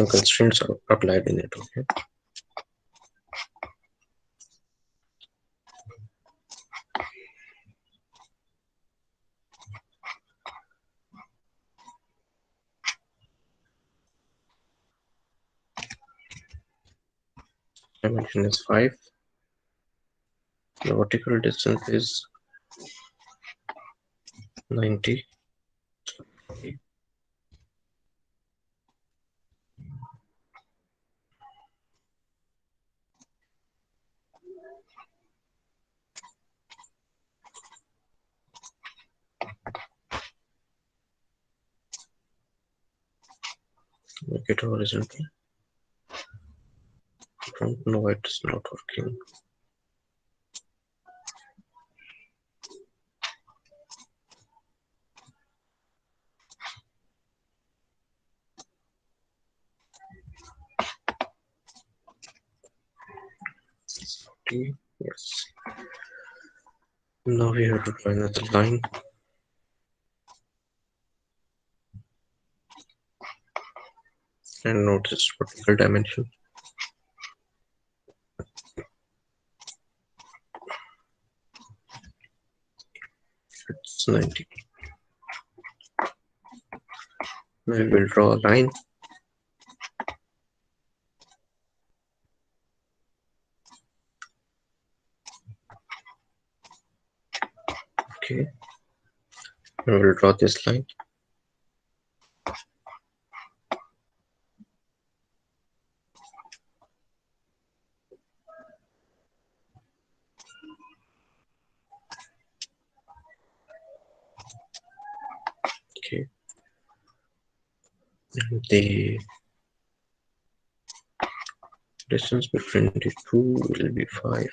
some constraints are applied in it. Okay. Dimension is 5. The vertical distance is 90. Make it horizontal. Don't know why it is not working. Yes. Now we have to draw another line. And notice vertical dimension. It's 90. Now we will draw a line. Okay. We will draw this line. Okay. And the distance between the two will be 5.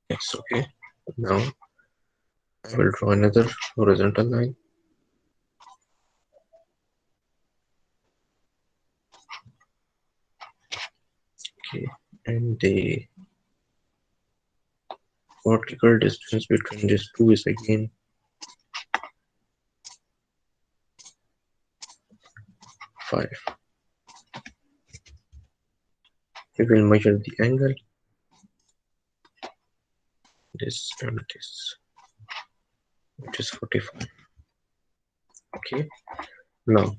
Yes, okay. Now I will draw another horizontal line. Okay. And the vertical distance between these two is again 5. We will measure the angle, this and this, which is 45. Okay. Now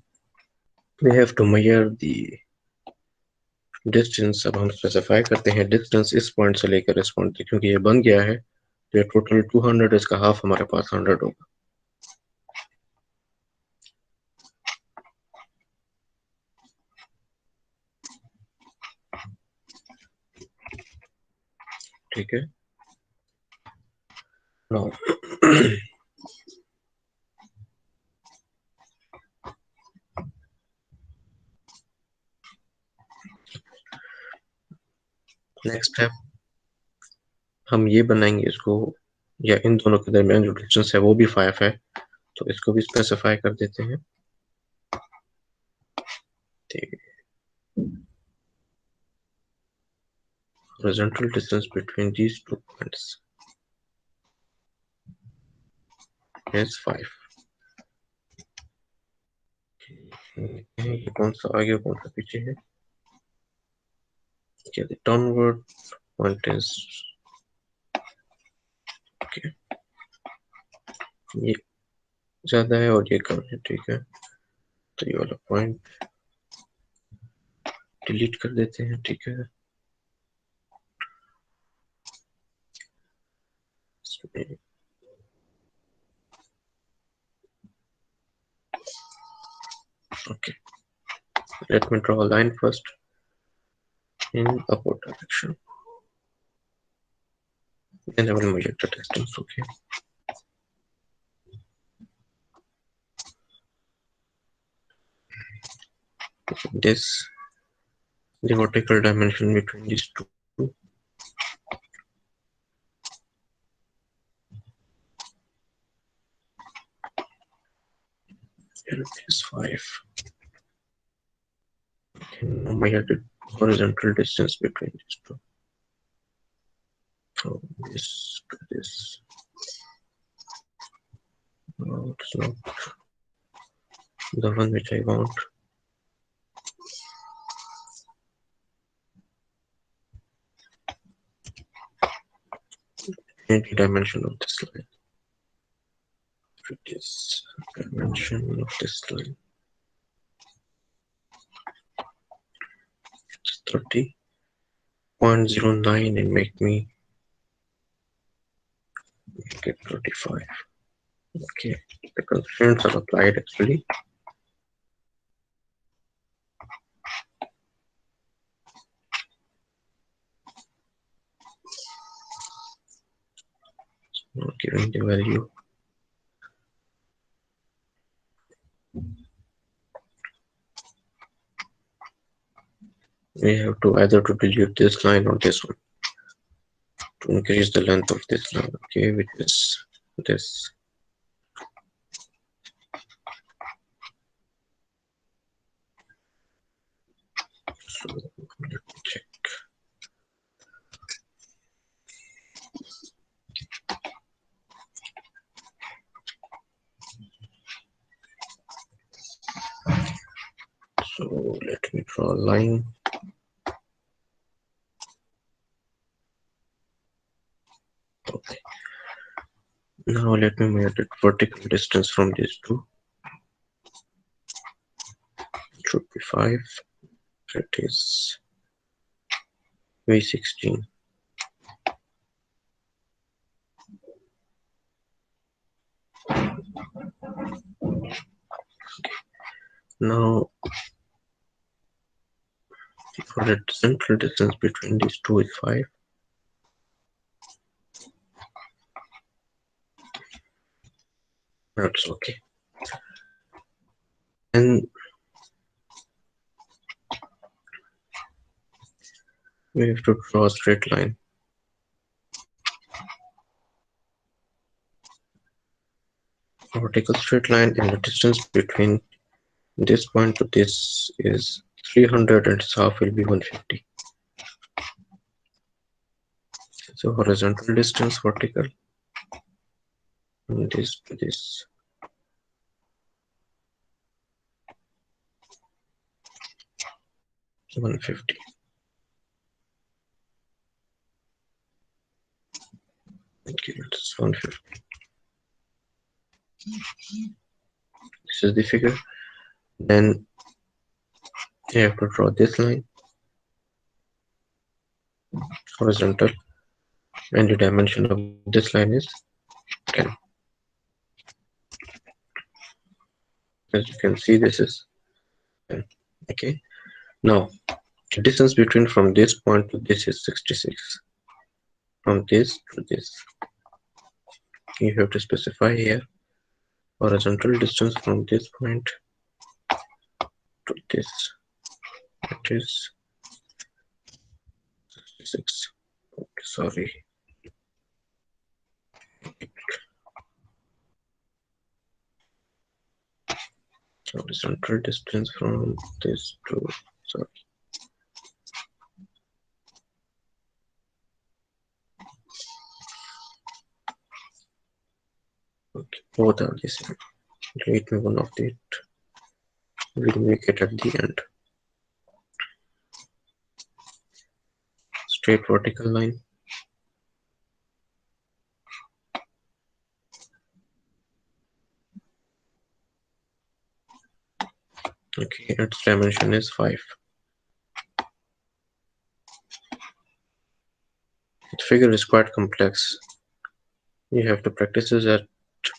we have to measure the distance. अब हम specify करते हैं distance इस point से लेकर इस point तक, क्योंकि ये बन गया है तो ये टोटल 200, इसका हाफ हमारे पास 100 होगा. ठीक है. Now नेक्स्ट स्टेप हम ये बनाएंगे इसको, या इन दोनों के दरमियान जो डिस्टेंस है वो भी 5 है, तो इसको भी स्पेसिफाई कर देते हैं. Horizontal distance between these 2 points is 5. कौन सा आगे कौन सा पीछे है? Okay, the downward point is okay. ये ज्यादा है और ये कम है. ठीक है, तो ये वाला पॉइंट डिलीट कर देते हैं. ठीक है, okay. Let me draw a line first in upward direction, and I will measure the distance. Okay. This the vertical dimension between these two. It is 5. And now measure the horizontal distance between these two. From this to this. No, it's not. the one which I want. And the dimension of this line. It is dimension of this line. It's 30.09 and make it 35. Okay, the constraints are applied actually. Not giving the value. We have to either to delete this line or this one to increase the length of this line. Okay, which is this. So let me check. So let me draw a line. Okay. Now let me measure the vertical distance from these two. It should be 5. It is V16. Now for the central distance between these two is 5. That's okay. And we have to draw a straight line. A vertical straight line, and the distance between this point to this is 300 and its half will be 150. So horizontal distance vertical from this to this. So 150. Okay, that's 150. This is the figure. Then you have to draw this line horizontal, and the dimension of this line is 10. As you can see, this is 10. Okay. Now the distance between from this point to this is 66. From this to this, you have to specify here horizontal distance from this point to this. It is 66. Okay, sorry. Horizontal distance from this to, sorry. Okay, both are the same. Delete me one of it. We'll make it at the end. Straight vertical line. Okay, its dimension is 5. The figure is quite complex. You have to practice this at,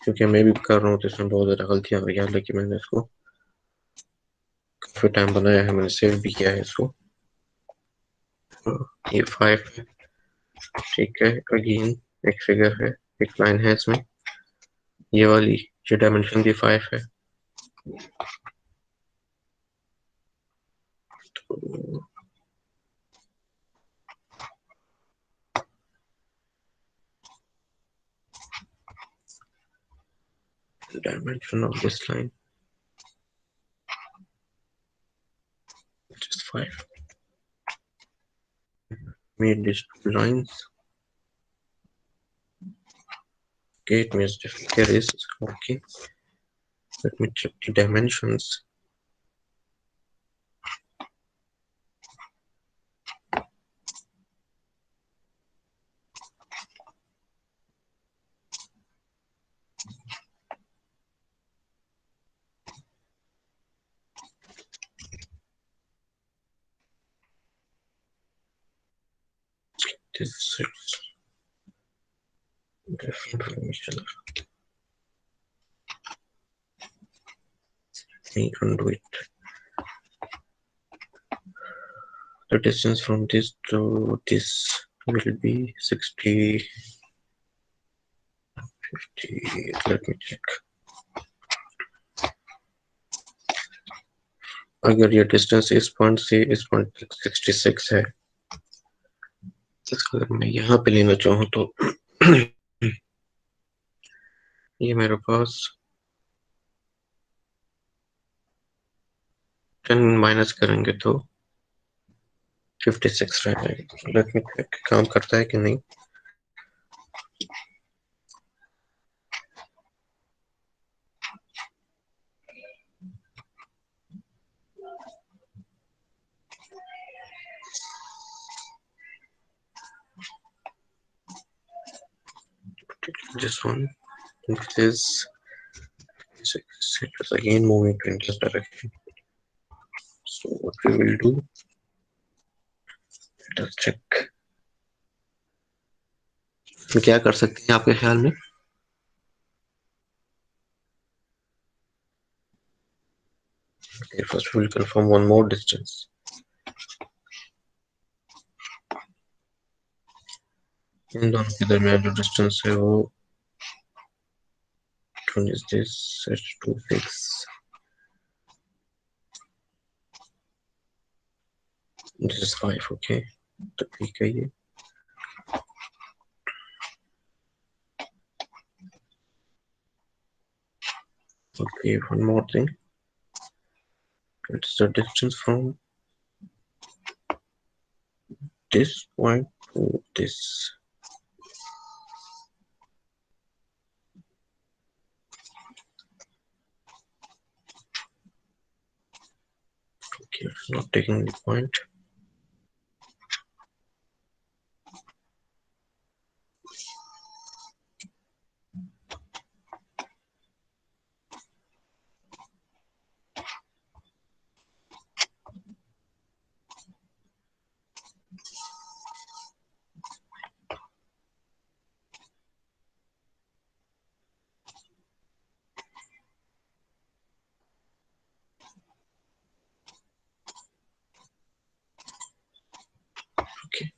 क्योंकि मैं भी कर रहा हूँ तो इसमें बहुत ज़्यादा गलतियाँ आ रही हैं, हालांकि मैंने इसको काफी टाइम बनाया है, मैंने सेव भी किया है इसको. ये 5 है, ठीक है. अगेन एक फिगर है, एक लाइन है इसमें. ये वाली जो डायमेंशन भी 5 है. तो dimension of this line which is 5. Made these two lines. Okay, it means the figure is okay. Let me check the dimensions. This is different from each other. Let me undo it. The distance from this to this will be 60, 50. Let me check. अगर ये distance इस point से इस point तक 66 है, अगर मैं यहाँ पे लेना चाहूँ तो ये मेरे पास 10 माइनस करेंगे तो 56 रह जाएगा. लेट मी चेक काम करता है कि नहीं. This one, this is again moving in this direction. So what we will do, let us check. क्या कर सकते हैं आपके ख्याल में? Okay, first we will confirm one more distance. इन दोनों के दरमियान जो distance है वो which one is this? H26. This is 5. Okay, तो ठीक है ये. Okay, one more thing. It's the distance from this point to this. Okay, it's not taking the point. Okay.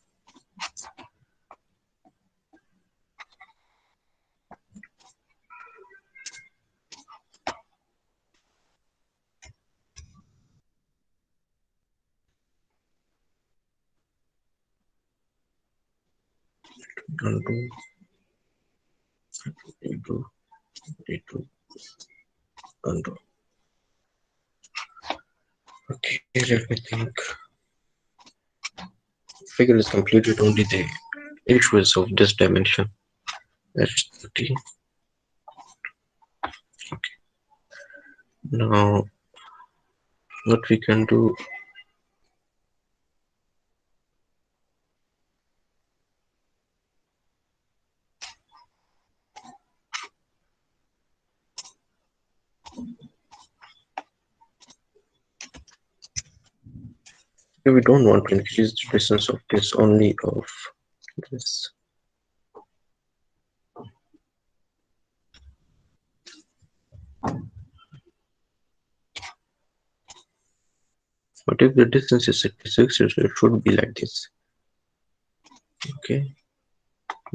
Undo, redo, redo, undo. Okay, let me think. Figure is completed, only the issues of this dimension. H30. Okay. Now, what we can do, we don't want to increase the distance of this, only of this. But if the distance is 66, it should be like this. Okay,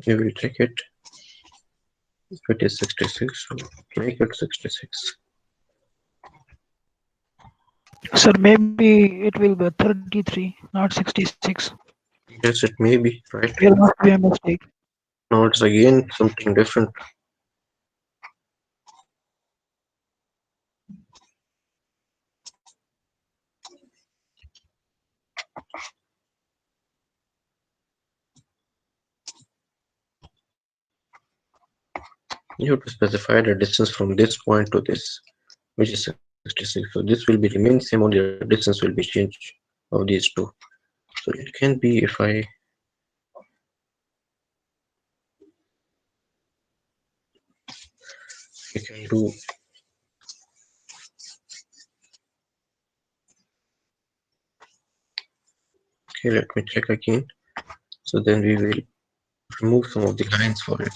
we will check it. If it is 66, so make it 66. Sir, maybe it will be 33, not 66. Yes, it may be, right? There must be a mistake. Now it's again something different. You have to specify the distance from this point to this. which is 66. So this will be remain same, only the distance will be changed of these two. So it can be, if I can do, okay, let me check again. So then we will remove some of the lines for it.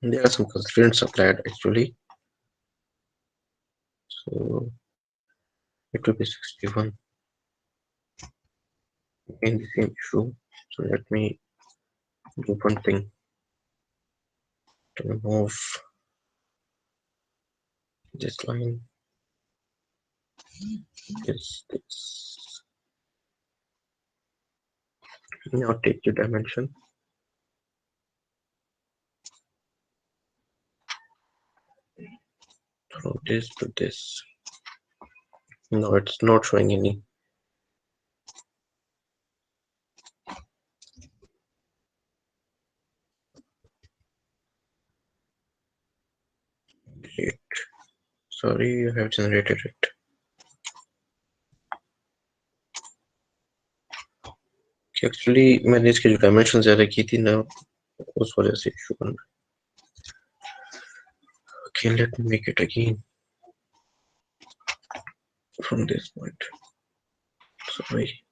There are some constraints applied actually. So it will be 61 in the same issue. So let me do one thing to remove this line. This. Now take the dimension from this to this. No, it's not showing any. Delete. Sorry, you have generated it. Actually मैंने इसके जो dimension ज्यादा की थी ना, उस वजह से इशू बन रहा है. Okay, let me make it again from this point. Sorry.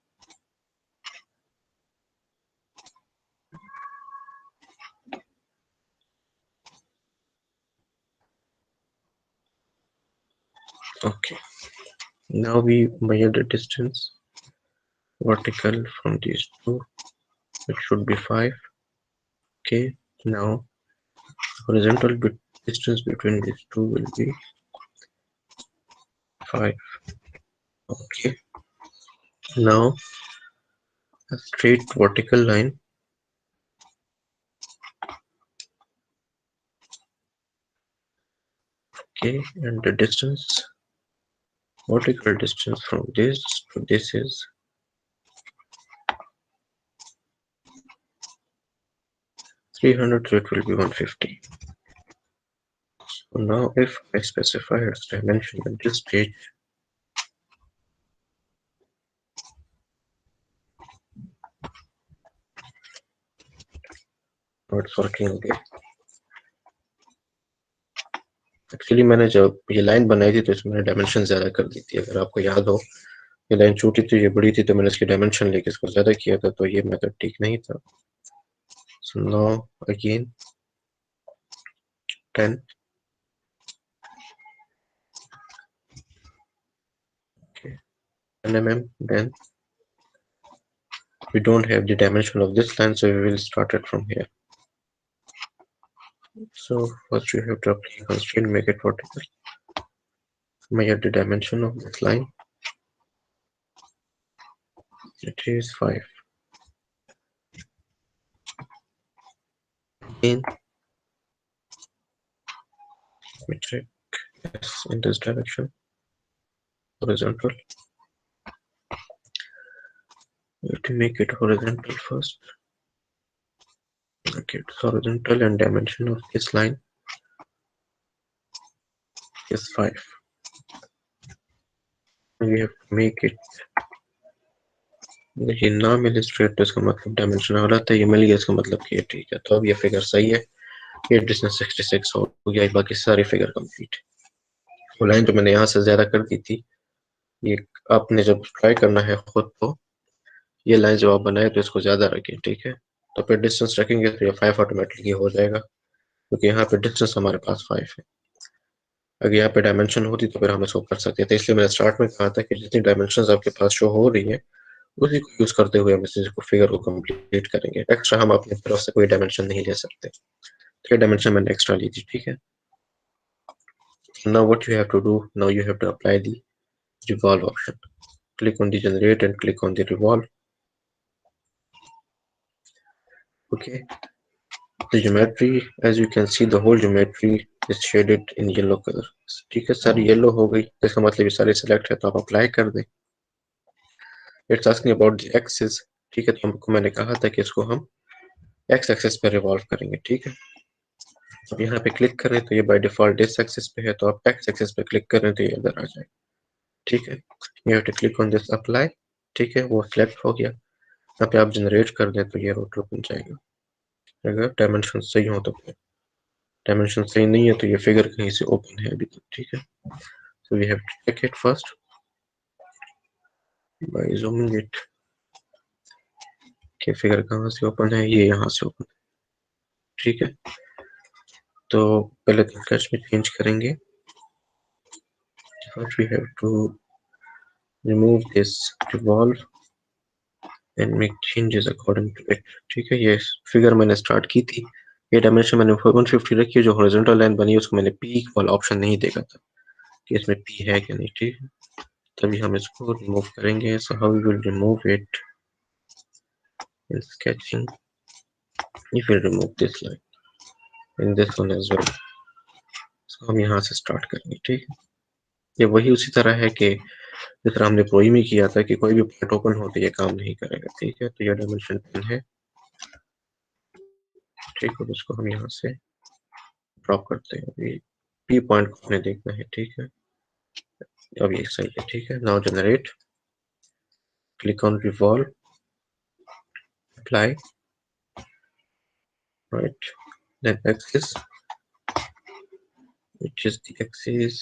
Okay. Now we measure the distance vertical from these two. It should be 5. Okay. Now horizontal distance between these two will be 5. Okay. Now a straight vertical line. Okay, and the distance, vertical distance from this to this is 300, so it will be 150. So now if I specify its dimension at this stage, now it's working okay. Actually मैंने जब ये line बनाई थी तो इसमें मैंने dimension ज्यादा कर दी थी. अगर आपको याद हो, ये लाइन छोटी थी, ये बड़ी थी, तो मैंने इसकी डायमेंशन लेके इसको ज्यादा किया था, तो ये मेथड ठीक नहीं था. So now again 10. Okay, 10 mm. Then we don't have the dimension of this line, so we will start it from here. So first you have to apply constraint, make it vertical, measure the dimension of this line. It is 5. Again, let me check. Yes, in this direction, horizontal. We have to make it horizontal first. Okay, it's horizontal, and dimension of this line is 5. We have to make it. देखिए नाम illustrate तो इसका मतलब dimension आ रहा था, ये मिल गया, इसका मतलब कि ये ठीक है. तो अब ये फिगर सही है, ये डिस्टेंस 66 हो गया, बाकी सारी फिगर कंप्लीट. वो लाइन जो मैंने यहाँ से ज्यादा कर दी थी, ये आपने जब ट्राई करना है खुद, तो ये लाइन जब आप बनाए तो इसको ज्यादा रखें, ठीक है. तो फिर डिस्टेंस रखेंगे तो ये 5 ऑटोमेटिकली हो जाएगा, क्योंकि यहाँ पे डिस्टेंस हमारे पास 5 है. अगर यहाँ पे डायमेंशन होती तो फिर हम इसको कर सकते थे. इसलिए मैंने स्टार्ट में कहा था कि जितनी डायमेंशन आपके पास शो हो रही है, उसी को यूज करते हुए हम इस फिगर को कंप्लीट करेंगे. एक्स्ट्रा हम अपनी तरफ से कोई डायमेंशन नहीं ले सकते. तो ये डायमेंशन मैंने एक्स्ट्रा ली थी, ठीक है. Now what you have to do, now you have to apply the revolve option. Click on the generate and click on the revolve. Okay, the geometry, as you can see, the whole geometry is shaded in yellow color. ठीक है, सारी yellow हो गई, इसका मतलब ये सारे select है, तो आप अप्लाई कर दें. It's asking about the axis. ठीक है, तो हमको मैंने कहा था कि इसको हम एक्स एक्सिस पे रिवॉल्व करेंगे, ठीक है. अब यहाँ पे क्लिक करें तो ये बाय डिफॉल्ट इस एक्सिस पे है, तो आप एक्स एक्सिस पे क्लिक करें तो ये इधर आ जाए। ठीक है, you have to click on this apply. ठीक है, वो सिलेक्ट हो गया। यहाँ पे आप जनरेट कर दें तो ये रोटर बन जाएगा, अगर डायमेंशन सही हो तो। डायमेंशन सही नहीं है तो ये फिगर कहीं से ओपन है अभी तक। ठीक है, so we have to check it first by zooming it कि फिगर कहाँ से ओपन है, ये यहाँ से ओपन है। ठीक है, तो पहले तो स्केच में चेंज करेंगे। First we have to remove this revolve and make changes according to it. ठीक है, ये फिगर मैंने स्टार्ट की थी, ये डायमेंशन मैंने 150 रखी है। जो हॉरिजॉन्टल लाइन बनी है उसको मैंने पी वाला ऑप्शन नहीं देखा था कि इसमें पी है कि नहीं। ठीक है, तभी हम इसको रिमूव करेंगे। So how we will remove it in sketching, if we remove this line in this one as well। इसको हम यहाँ से स्टार्ट करेंगे। ठीक है, ये वही उसी तरह है कि जिस तरह हमने प्रोई में किया था कि कोई भी पॉइंट ओपन हो तो ये काम नहीं करेगा। ठीक है, तो ये डायमेंशन 10 है। ठीक है, इसको हम यहाँ से ड्रॉप करते हैं। अभी पी पॉइंट को हमें देखना है। ठीक है, अब ये सही है। ठीक है, now generate, click on revolve, apply, right, then axis, which is the axis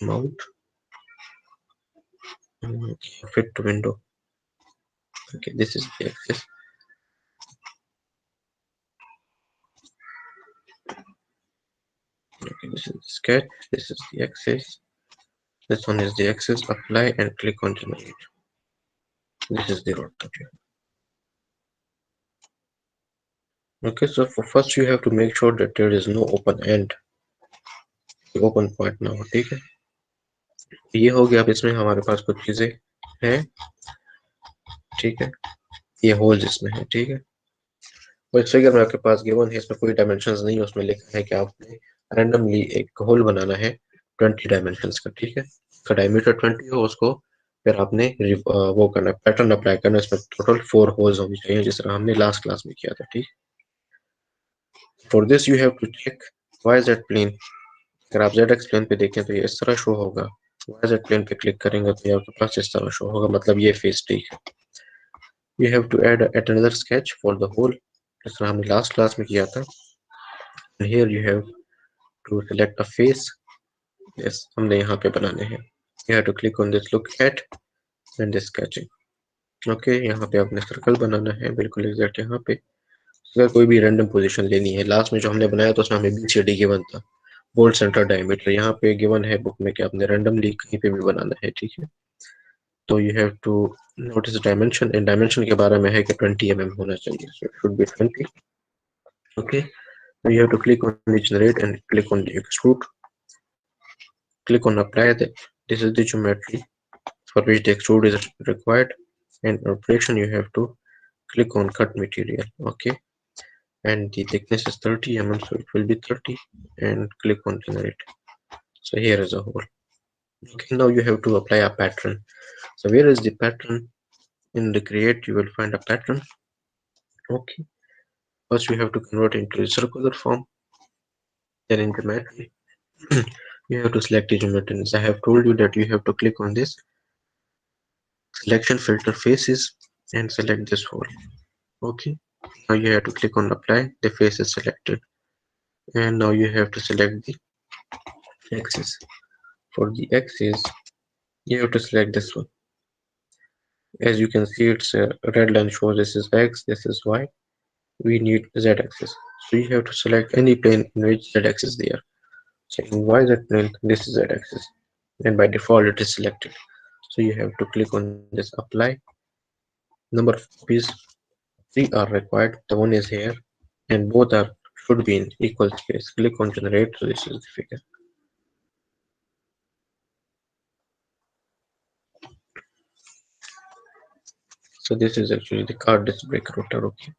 mount, fit to window। Okay, this is the axis। Okay, this is the sketch, this is the axis, this one is the axis। Apply and click on generate। This is the road view। Okay, so for first you have to make sure that there is no open end, open point now। ठीक है, ये हो गया। अब इसमें हमारे पास कुछ चीजें हैं। ठीक है, ये होल्स इसमें है। ठीक है, और इस फिगर में आपके पास गिवन है, इसमें कोई डायमेंशंस नहीं है। उसमें लिखा है कि आपने रैंडमली एक होल बनाना है 20 डायमेंशंस का। ठीक है, उसका डायमीटर 20 हो, उसको फिर आपने वो करना, पैटर्न अप्लाई करना। इसमें टोटल 4 होल्स होनी चाहिए, जिस तरह हमने लास्ट क्लास में किया था। ठीक, for this you have to check Y Z plane. अगर आप जेड एक्स प्लेन पे देखें तो ये इस तरह शो होगा। वाई जेड प्लेन पे क्लिक करेंगे तो ये आपके पास इस तरह शो होगा, मतलब ये फेस। ठीक है, you have to add at another sketch for the hole, जिस तरह हमने लास्ट क्लास में किया था। Here you have to select a face. Yes, हमने यहाँ पे बनाने हैं। You have to click on this look at and this sketching. Okay, यहाँ पे आपने सर्कल बनाना है बिल्कुल एग्जैक्ट यहाँ पे। अगर कोई भी रैंडम पोजीशन लेनी है, लास्ट में जो हमने बनाया तो उसमें हमें BCD गिवन था, बोल्ट सेंटर डायमीटर। यहाँ पे गिवन है बुक में कि आपने रैंडमली कहीं पे भी बनाना है। ठीक है, तो you have to notice dimension. इन डायमेंशन के बारे में है कि 20 mm होना चाहिए, so it should be 20। Okay, you have to click on the generate and click on the extrude, click on apply that this is the geometry for which the extrude is required, and operation you have to click on cut material। Okay, and the thickness is 30 mm, so it will be 30, and click on generate। So here is a hole। Okay, now you have to apply a pattern। So where is the pattern? In the create you will find a pattern। Okay, first you have to convert into a circular form, then in geometry you have to select the geometry. As I have told you that you have to click on this selection filter faces and select this hole। Okay, now you have to click on apply, the face is selected, and now you have to select the axis। For the axis you have to select this one। As you can see, it's a red line shows this is x, this is y, we need z axis, so you have to select any plane in which z axis is there। So in yz plane this is z axis, and by default it is selected, so you have to click on this apply। Number of copies, 3 are required, the one is here, and both are should be in equal space। Click on generate, so this is the figure। So this is actually the card disk break router। Okay,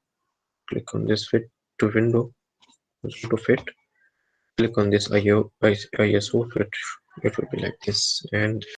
click on this fit to window, to fit, click on this ISO fit, it will be like this, and